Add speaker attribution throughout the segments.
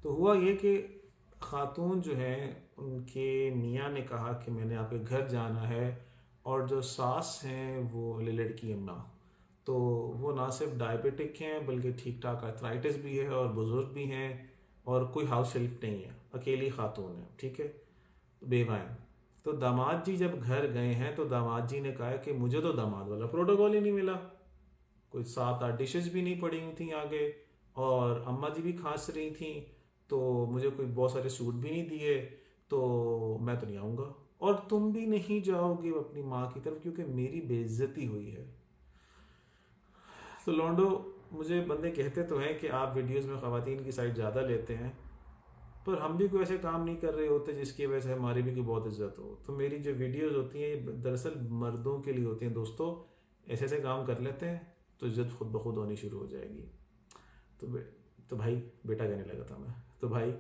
Speaker 1: तो हुआ ये कि खातून जो है उनके मियाँ ने कहा कि मैंने आपके घर जाना है, और जो सास हैं वो लड़की अम्मा, तो वो ना सिर्फ डायबिटिक हैं बल्कि ठीक ठाक आर्थराइटिस भी है और बुज़ुर्ग भी हैं, और कोई हाउस हेल्प नहीं है, अकेली खातून है, ठीक है, बेवा हैं। तो दामाद जी जब घर गए हैं तो दामाद जी ने कहा कि मुझे तो दामाद वाला प्रोटोकॉल ही नहीं मिला, कोई 7-8 डिशेस भी नहीं पड़ी हुई थी आगे, और अम्मा जी भी खांस रही थी, तो मुझे कोई बहुत सारे सूट भी नहीं दिए, तो मैं तो नहीं आऊँगा, और तुम भी नहीं जाओगे अपनी माँ की तरफ क्योंकि मेरी बेइज्जती हुई है। तो लौंडो, मुझे बंदे कहते तो हैं कि आप वीडियोस में ख़वातीन की साइड ज़्यादा लेते हैं, पर हम भी कोई ऐसे काम नहीं कर रहे होते जिसकी वजह से हमारी भी कोई बहुत इज्जत हो। तो मेरी जो वीडियोस होती हैं ये दरअसल मर्दों के लिए होती हैं दोस्तों, ऐसे ऐसे काम कर लेते हैं तो इज्जत खुद ब खुद होनी शुरू हो जाएगी। तो तो भाई, बेटा कहने लगा था मैं, तो भाई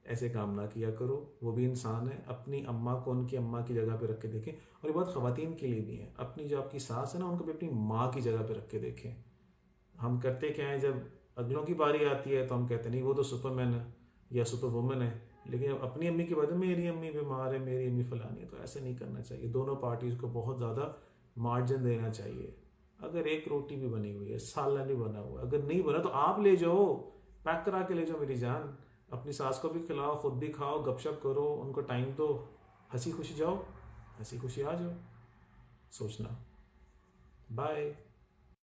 Speaker 1: ऐसे काम ना किया करो, वो भी इंसान है, अपनी अम्मा को उनकी अम्मा की जगह पे रख के देखें। और ये बात ख़वातीन के लिए भी है, अपनी जो आपकी सास है ना उनको भी अपनी माँ की जगह पे रख के देखें। हम करते क्या है, जब अगलों की बारी आती है तो हम कहते नहीं वो तो सुपरमैन है या सुपर वुमन है, लेकिन अब अपनी अम्मी की बात है, मेरी अम्मी बीमार है, मेरी अम्मी फलानी है, तो ऐसे नहीं करना चाहिए। दोनों पार्टीज को बहुत ज़्यादा मार्जिन देना चाहिए। अगर एक रोटी भी बनी हुई है, सालन भी बना हुआ है, अगर नहीं बना तो आप ले जाओ, पैक करा के ले जाओ मेरी जान, अपनी सास को भी खिलाओ, खुद भी खाओ, गपशप करो, उनको टाइम दो, हंसी खुशी जाओ, हंसी खुशी आ जाओ। सोचना। बाय।